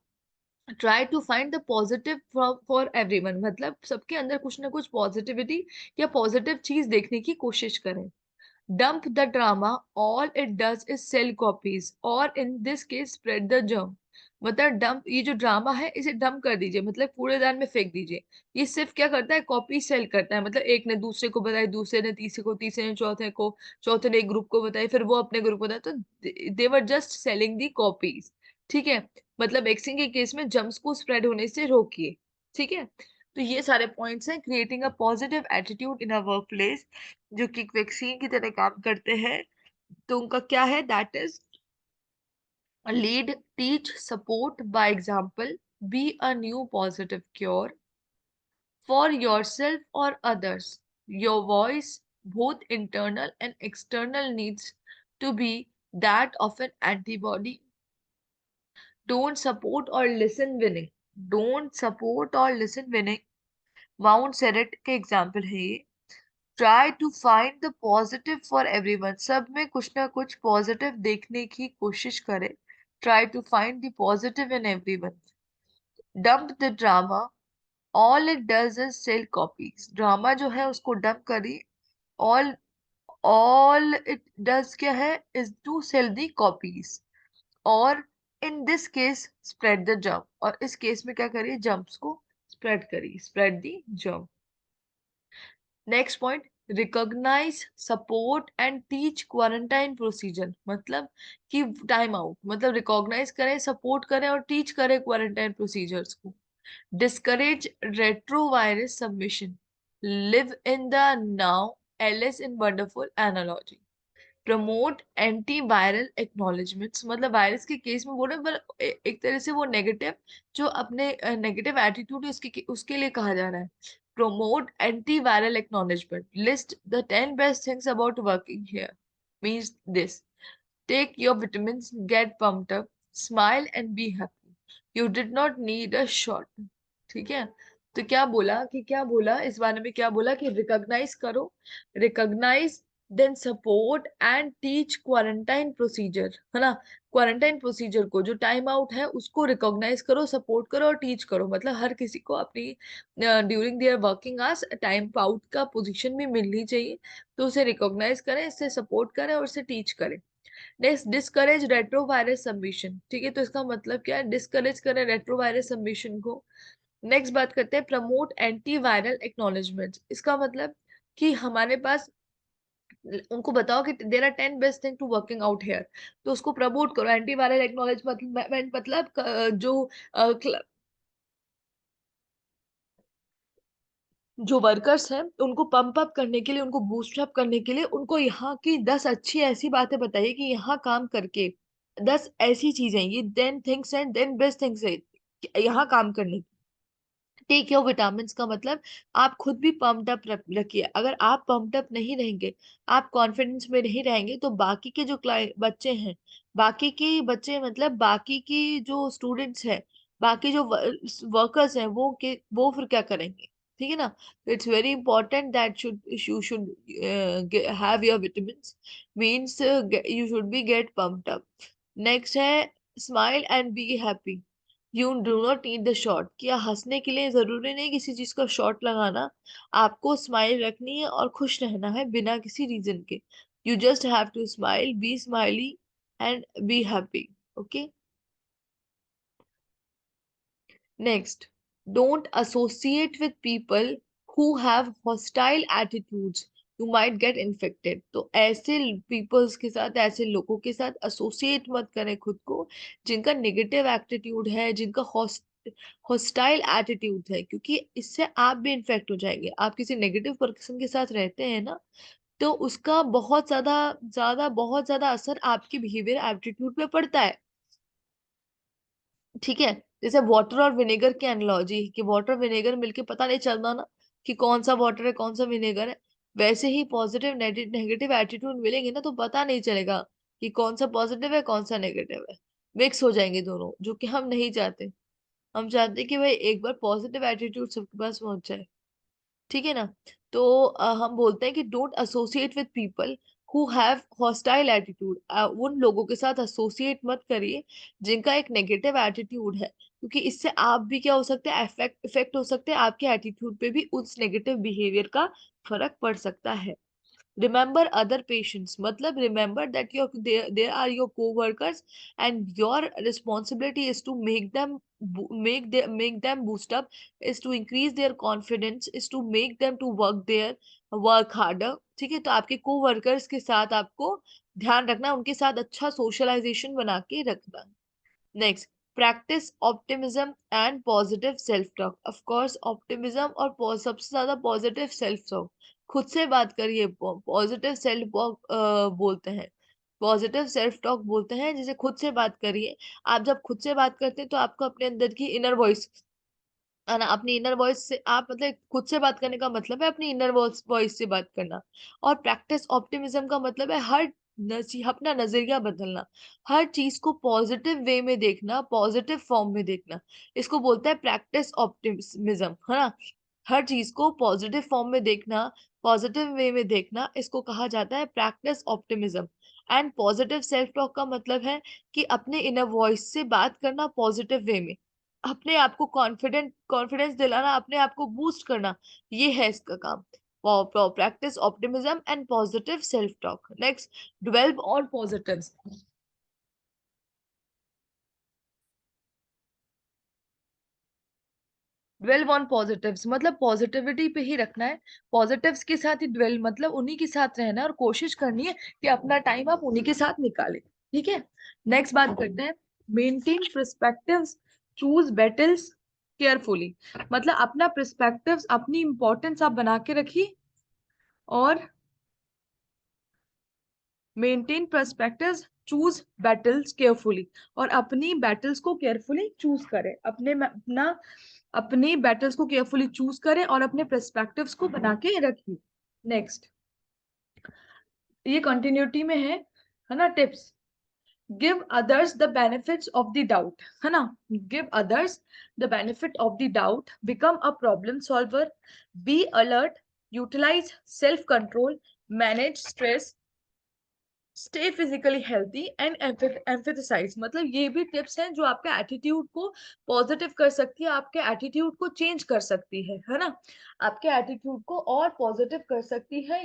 Try to find the positive for everyone, मतलब सबके अंदर कुछ ना कुछ पॉजिटिविटी या पॉजिटिव चीज देखने की कोशिश करें। Dump the drama, all it does is sell copies, or in this case spread the germ। मतलब डंप, ये जो ड्रामा है इसे डंप कर दीजिए, मतलब कूड़ेदान में फेंक दीजिए। ये सिर्फ क्या करता है? कॉपी सेल करता है। मतलब एक ने दूसरे को बताई, दूसरे ने तीसरे को, तीसरे ने चौथे को, चौथे ने एक ग्रुप को बताई, फिर वो अपने ग्रुप को बताया, तो they were just selling the copies. ठीक है, मतलब वैक्सीन के केस में जर्म्स को स्प्रेड होने से रोकिए। ठीक है, तो ये सारे पॉइंट्स हैं creating a positive attitude in a work place, जो कि वैक्सीन की तरह काम करते हैं। तो उनका क्या है? That is lead, teach, support by example, be a new positive cure. For yourself और others, your voice, both internal and external, needs to be that of an antibody Don't support or listen winning. Don't support or listen winning. माउंट सेरेट के example है ये. Try to find the positive for everyone. सब में कुछ ना कुछ पॉजिटिव देखने की कोशिश करे. Try to find the positive in everyone. Dump the drama. All it does is sell copies. Drama जो है उसको डंप करी. ऑल ऑल इट डज क्या है, is to sell the copies. और in this case spread the jump. और इस case में क्या करिए, जम्प्स को स्प्रेड करिए. Spread the jump. Next point, recognise support and teach quarantine procedure. मतलब कि टाइम आउट मतलब रिकॉग्नाइज करें, सपोर्ट करें और टीच करें क्वारंटाइन प्रोसीजर्स को. Discourage retrovirus submission. Live in the now. Alice in wonderful analogy. Promote anti viral acknowledgements. मतलब virus के केस में बोले पर एक तरह से वो नेगेटिव, जो अपने नेगेटिव एटीट्यूड है उसके लिए कहा जा रहा है. Promote anti viral acknowledgement. List the 10 best things about working here. Means this. Take your vitamins, get pumped up, smile and be happy. You did not need a shot. ठीक है. तो क्या बोला इस बारे में, क्या बोला कि रिकॉग्नाइज करो. Recognise, then support and teach quarantine procedure, है ना. क्वारंटाइन प्रोसीजर को, जो टाइम आउट है उसको रिकॉग्नाइज करो, सपोर्ट करो और टीच करो. मतलब हर किसी को अपनी during their working hours time out का पोजीशन भी मिलनी चाहिए. तो उसे रिकॉग्नाइज करें, इससे सपोर्ट करें और इसे टीच करें. Next, discourage retrovirus submission. ठीक है, तो इसका मतलब क्या है, डिस्करेज करें रेट्रोवायरस सबमिशन को. नेक्स्ट बात करते हैं, प्रमोट एंटी वायरल एक्नॉलेजमेंट. इसका मतलब कि हमारे पास, उनको बताओ कि there are 10 best thing to working out here. तो उसको प्रमोट करो. एंटी वायरल एक्नॉलेजमेंट मतलब जो वर्कर्स हैं उनको पंप अप करने के लिए, उनको बूस्ट अप करने के लिए, उनको यहाँ की 10 अच्छी ऐसी बातें बताइए कि यहाँ काम करके 10 ऐसी चीजें, ये then things and then best things है यहाँ काम करने. टेक योर विटामिन का मतलब आप खुद भी पम्प्ड अप रखिए. अगर आप पम्प्ड अप नहीं रहेंगे, आप कॉन्फिडेंस में नहीं रहेंगे, तो बाकी के जो बच्चे हैं, बाकी के बच्चे मतलब बाकी की जो स्टूडेंट्स हैं, बाकी जो वर्कर्स हैं, वो फिर क्या करेंगे. ठीक है ना. It's very important that you should have your vitamins. Means you should be get pumped up. Next है, smile and be happy. You do not need the shot. क्या हंसने के लिए जरूरी नहीं किसी चीज का शॉट लगाना. आपको स्माइल रखनी है और खुश रहना है बिना किसी रीजन के. You just have to smile, be smiley and be happy. Okay. Next, don't associate with people who have hostile attitudes. You might get infected. तो ऐसे पीपल्स के साथ, ऐसे लोगों के साथ एसोसिएट मत करें खुद को जिनका नेगेटिव एटीट्यूड है, जिनका हॉस्टाइल एटीट्यूड है, क्योंकि इससे आप भी इन्फेक्ट हो जाएंगे. आप किसी नेगेटिव पर्सन के साथ रहते हैं ना, तो उसका बहुत ज्यादा ज्यादा बहुत ज्यादा असर आपके बिहेवियर एटीट्यूड पे पड़ता है. ठीक है. जैसे वाटर और विनेगर की एनालॉजी, कि वाटर विनेगर मिलके पता नहीं चलता ना कि कौन सा वाटर है कौन सा विनेगर है. वैसे ही पॉजिटिव नेगेटिव एटीट्यूड मिलेंगे ना, तो पता नहीं चलेगा कि कौन सा पॉजिटिव है कौन सा नेगेटिव है. मिक्स हो जाएंगे दोनों, जो कि हम नहीं चाहते. हम चाहते हैं कि भाई एक बार पॉजिटिव एटीट्यूड सबके पास पहुंच जाए. ठीक है ना. तो हम बोलते हैं कि don't associate with people who have hostile attitude. उन लोगों के साथ एसोसिएट मत करिए जिनका एक नेगेटिव एटीट्यूड है, क्योंकि इससे आप भी क्या हो सकते हैं, इफेक्ट हो सकते हैं. आपके एटीट्यूड पे भी उस नेगेटिव बिहेवियर का फर्क पड़ सकता है. Remember other patients. मतलब remember that there are your co-workers, and your responsibility is to make them boost up, is to increase their confidence, is to make them to work harder. ठीक है. तो आपके co-workers के साथ आपको ध्यान रखना, उनके साथ अच्छा socialization बना के रखना. Next, practice optimism and positive self talk. Of course optimism और सबसे ज्यादा पॉजिटिव सेल्फ टॉक. खुद से बात करिए. पॉजिटिव सेल्फ बोलते हैं, पॉजिटिव सेल्फ टॉक बोलते हैं, जैसे खुद से बात करिए. आप जब खुद से बात करते हैं तो आपको अपने अंदर की इनर वॉइस, है ना, अपनी इनर वॉइस से आप, मतलब खुद से बात करने का मतलब है अपनी इनर वॉइस से बात करना. और प्रैक्टिस ऑप्टिमिज्म का मतलब है हर अपना नजरिया बदलना, हर चीज को पॉजिटिव वे में देखना, पॉजिटिव फॉर्म में देखना, इसको बोलते हैं प्रैक्टिस ऑप्टिमिज्म, है ना। हर चीज को पॉजिटिव फॉर्म में देखना, पॉजिटिव वे में देखना, इसको कहा जाता है practice optimism. And positive self talk का मतलब है कि अपने इनर वॉइस से बात करना पॉजिटिव वे में, अपने आप को कॉन्फिडेंस दिलाना, अपने आप को बूस्ट करना, ये है इसका काम। Practice optimism and positive self-talk. Next, dwell on positives. Dwell on positives मतलब पॉजिटिविटी पे ही रखना है, पॉजिटिव्स के साथ ही ड्वेल मतलब उन्हीं के साथ रहना है और कोशिश करनी है कि अपना टाइम आप उन्हीं के साथ निकालें। ठीक है, नेक्स्ट बात करते हैं, maintain perspectives, choose battles carefully. मतलब अपना पर्सपेक्टिव्स, अपनी इंपॉर्टेंस आप बना के रखिए और maintain perspectives, choose battles carefully, और अपनी बैटल्स को केयरफुली चूज करें, अपनी बैटल्स को केयरफुली चूज करें और अपने पर्सपेक्टिव्स को बना के रखिए। नेक्स्ट, ये कंटिन्यूटी में है ना। Tips, give others the benefits of the doubt, है ना। Give others the benefit of the doubt, become a problem solver, be alert, utilise self control, manage stress, stay physically healthy and emphasise. मतलब ये भी tips हैं जो आपके attitude को positive कर सकती है, आपके एटीट्यूड को चेंज कर सकती है ना। आपके एटीट्यूड को और पॉजिटिव कर सकती है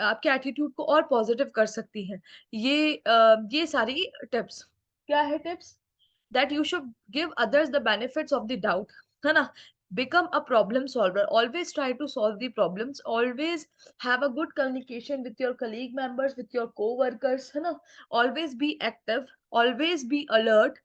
आपके एटीट्यूड को और पॉजिटिव कर सकती है ये सारी टिप्स। क्या है tips? That you should give others the benefits of the doubt, है ना। Become a problem solver, always try to solve the problems, always have a good communication with your colleague members, with your co-workers, है ना। Always be active, always be alert,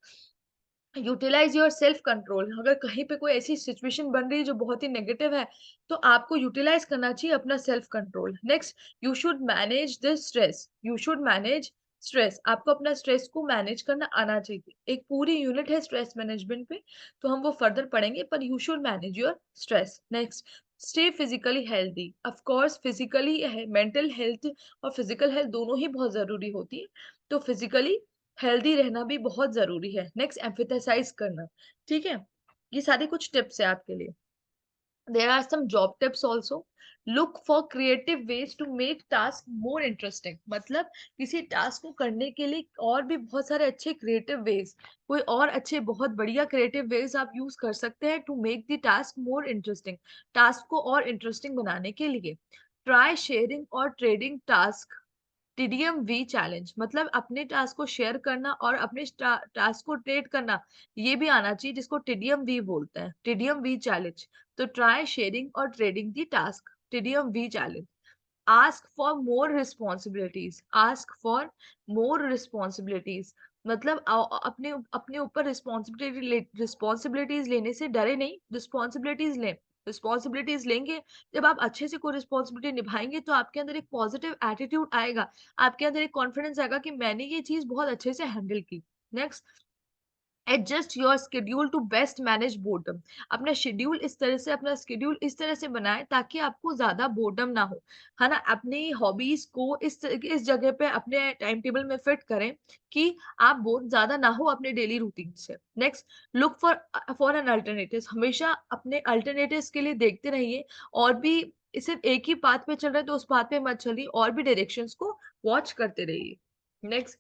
utilise your self control. अगर कहीं पे कोई ऐसी situation बन रही है जो बहुत ही नेगेटिव है, तो आपको यूटिलाइज करना चाहिए अपना self control. Next, you should manage the stress, you should manage stress, आपको अपना स्ट्रेस को मैनेज करना आना चाहिए। एक पूरी यूनिट है स्ट्रेस मैनेजमेंट पे, तो हम वो फर्दर पढ़ेंगे, पर you should manage your stress. Next, stay physically healthy, of course physically mental health और फिजिकल हेल्थ दोनों ही बहुत जरूरी होती है, तो फिजिकली हेल्दी रहना भी बहुत जरूरी है। नेक्स्ट, एम्फेसाइज करना। ठीक है, ये सारी कुछ टिप्स है आपके लिए। There are some job tips also. Look for creative ways to make task more interesting. मतलब किसी टास्क को करने के लिए और भी बहुत सारे अच्छे क्रिएटिव वेज, कोई और अच्छे बहुत बढ़िया क्रिएटिव वेज आप यूज कर सकते हैं to make the task more interesting, task को और इंटरेस्टिंग बनाने के लिए। ट्राई शेयरिंग और trading task, TDM we challenge. मतलब अपने टास्क को शेयर करना और अपने टास्क को ट्रेड करना, ये भी आना चाहिए, जिसको टीडीएम वी बोलते हैं, टीडीएम वी चैलेंज। तो ट्राई शेयरिंग और trading the task, TDM we challenge. Ask for more responsibilities, ask for more responsibilities. मतलब अपने अपने ऊपर रिस्पॉन्सिबिलिटीज लेने से डरे नहीं, रिस्पॉन्सिबिलिटीज लें। रिस्पॉन्सिबिलिटीज लेंगे, जब आप अच्छे से कोई रिस्पॉन्सिबिलिटी निभाएंगे तो आपके अंदर एक पॉजिटिव एटीट्यूड आएगा, आपके अंदर एक कॉन्फिडेंस आएगा कि मैंने ये चीज बहुत अच्छे से हैंडल की। Next, adjust your schedule to best manage boredom. अपना शेड्यूल इस तरह से, अपना स्केड्यूल इस तरह से बनाए ताकि आपको ज्यादा बोर्डम ना हो, है ना। अपनी हॉबीज को इस जगह पे अपने टाइम टेबल में फिट करें कि आप बोर ज्यादा ना हो अपने डेली रूटीन से। Next, look for an alternative. हमेशा अपने अल्टरनेटिव्स के लिए देखते रहिए, और भी सिर्फ एक ही पाथ पे चल रहे हैं तो उस पाथ पे मत चलिए, और भी डायरेक्शंस को वॉच करते रहिए। Next,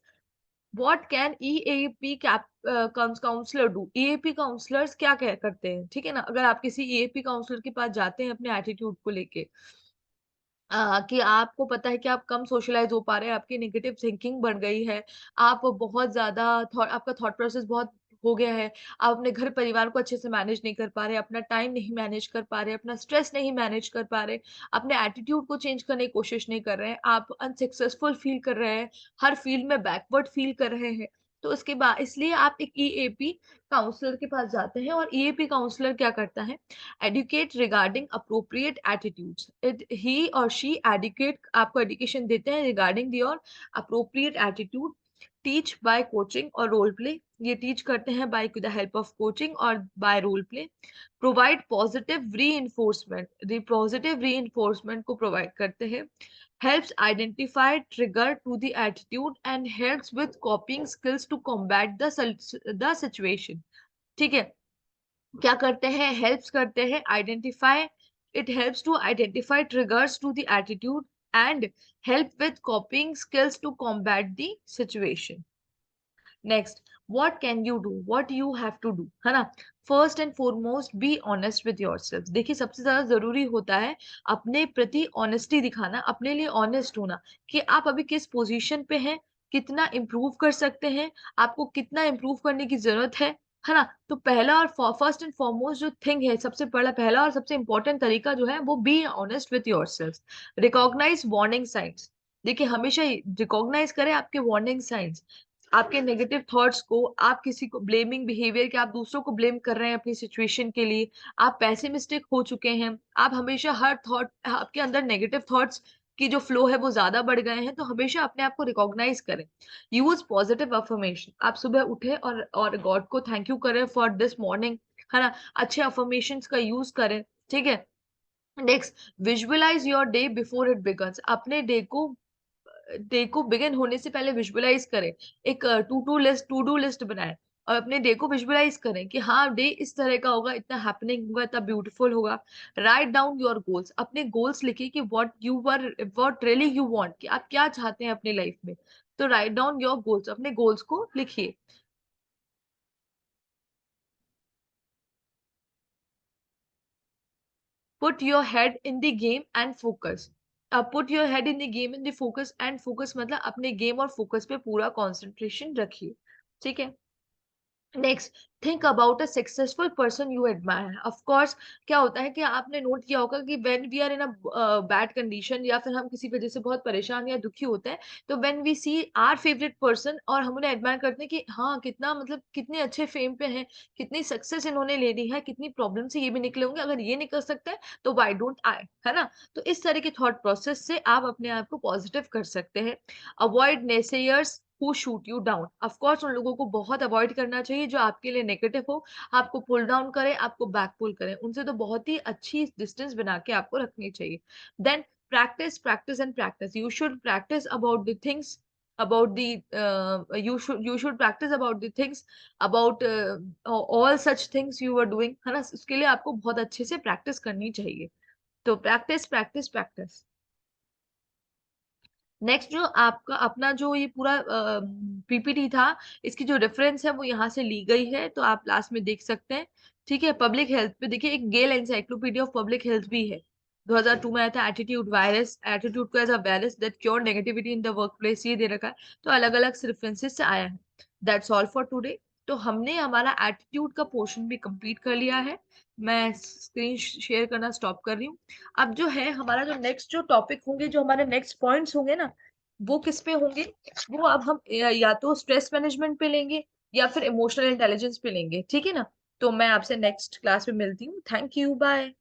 what can EAP counsellor do. EAP counsellors क्या करते हैं, ठीक है ना। अगर आप किसी ईएपी काउंसलर के पास जाते हैं अपने एटीट्यूड को लेके, कि आपको पता है कि आप कम सोशलाइज हो पा रहे हैं, आपकी नेगेटिव थिंकिंग बढ़ गई है, आप बहुत ज्यादा आपका थॉट प्रोसेस बहुत हो गया है, आप अपने घर परिवार को अच्छे से मैनेज नहीं कर पा रहे, अपना टाइम नहीं मैनेज कर पा रहे, अपना स्ट्रेस नहीं मैनेज कर पा रहे, अपने एटीट्यूड को चेंज करने की कोशिश नहीं कर रहे हैं, आप अनसक्सेसफुल फील कर रहे हैं, हर फील्ड में बैकवर्ड फील कर रहे हैं, तो उसके बाद इसलिए आप एक ईएपी काउंसलर के पास जाते हैं। और ईएपी काउंसलर क्या करता है? educate regarding appropriate attitudes, he or she educate, आपको education देते हैं regarding your appropriate attitude, teach by coaching और role play, ये टीच करते हैं by the help of coaching और by role play. Provide positive re positive re को provide करते हैं। Helps identify trigger to the attitude and helps with coping skills to combat the situation. ठीक है, क्या करते हैं, हेल्प्स करते हैं identify, it helps to identify triggers to the attitude and help with coping skills to combat the situation. Next, what can you do, what you have to do, है ना। First and foremost be honest with yourself. देखिए सबसे ज्यादा जरूरी होता है अपने प्रति ऑनेस्टी दिखाना, अपने लिए ऑनेस्ट होना कि आप अभी किस पोजीशन पे हैं, कितना इम्प्रूव कर सकते हैं, आपको कितना इम्प्रूव करने की जरूरत है ना। तो पहला और फर्स्ट एंड फॉरमोस्ट जो थिंग है, सबसे बड़ा पहला और सबसे इंपॉर्टेंट तरीका जो है वो be honest with yourself. Recognise warning signs. देखिए हमेशा रिकॉग्नाइज करें आपके वार्निंग साइंस, आपके नेगेटिव थॉट्स को, आप किसी को ब्लेमिंग बिहेवियर के, आप दूसरों को ब्लेम कर रहे हैं अपनी सिचुएशन के लिए, आप पैसिमिस्टिक हो चुके हैं, आप हमेशा हर थॉट, आपके अंदर नेगेटिव थॉट्स की जो फ्लो है वो ज्यादा बढ़ गए हैं, तो हमेशा अपने आप को रिकॉग्नाइज करें। Use positive affirmation. आप सुबह उठे और गॉड को थैंक यू करें फॉर दिस मॉर्निंग, है ना। अच्छे अफर्मेशन का यूज करें, ठीक है। Next, visualise your day before it begins. अपने डे को बिगिन होने से पहले विजुअलाइज करें। एक टू डू लिस्ट बनाएं और अपने डे को विजुअलाइज करें कि हाँ डे इस तरह का होगा, इतना हैपनिंग होगा, इतना ब्यूटीफुल होगा। Write down your goals. अपने गोल्स लिखिए कि व्हाट रियली यू वांट, कि आप क्या चाहते हैं अपनी लाइफ में। तो राइट डाउन योर गोल्स, अपने गोल्स को लिखिए। Put your head in the game and focus. Put your head in the game in the focus and focus मतलब अपने गेम और फोकस पे पूरा कंसंट्रेशन रखिए, ठीक है। Next, think about a successful person you admire. Of course, क्या होता है कि आपने नोट किया होगा कि when we are in a bad condition या फिर हम किसी वजह से बहुत परेशान या दुखी होते हैं, तो when we see our favourite person और हम उन्हें एडमायर करते हैं कि हाँ कितना मतलब कितने अच्छे फेम पे हैं, कितनी सक्सेस इन्होंने ले ली है, कितनी प्रॉब्लम से ये भी निकले होंगे, अगर ये निकल सकते हैं तो व्हाई डोंट आई, है ना। तो इस तरह के थॉट प्रोसेस से आप अपने आप को पॉजिटिव कर सकते हैं। Avoid naysayers who shoot you down. Of course उन लोगों को बहुत अवॉइड करना चाहिए जो आपके लिए नेगेटिव हो, आपको पुल डाउन करे, आपको बैक पुल करे, उनसे तो बहुत ही अच्छी डिस्टेंस बना के आपको रखनी चाहिए। Then practice practice and practice. You should practise about the things about the you should practice about the things about all such things you were doing, है ना। उसके लिए आपको बहुत अच्छे से प्रैक्टिस करनी चाहिए। तो प्रैक्टिस प्रैक्टिस प्रैक्टिस। नेक्स्ट, जो आपका अपना जो ये पूरा पीपीटी था, इसकी जो रेफरेंस है वो यहाँ से ली गई है, तो आप लास्ट में देख सकते हैं, ठीक है। पब्लिक हेल्थ पे देखिए एक Gale encyclopedia of public health भी है, 2002 में आया था। एटीट्यूड को as a virus that cure negativity in the work place, ये दे रखा है। तो अलग अलग रेफरेंसेस से आया है। That's all for today. तो हमने हमारा एटीट्यूड का पोर्शन भी कंप्लीट कर लिया है। मैं स्क्रीन शेयर करना स्टॉप कर रही हूँ। अब जो है हमारा जो नेक्स्ट जो टॉपिक होंगे, जो हमारे नेक्स्ट पॉइंट्स होंगे ना, वो किस पे होंगे, वो अब हम या तो स्ट्रेस मैनेजमेंट पे लेंगे या फिर इमोशनल इंटेलिजेंस पे लेंगे, ठीक है ना। तो मैं आपसे नेक्स्ट क्लास में मिलती हूँ। Thank you, bye.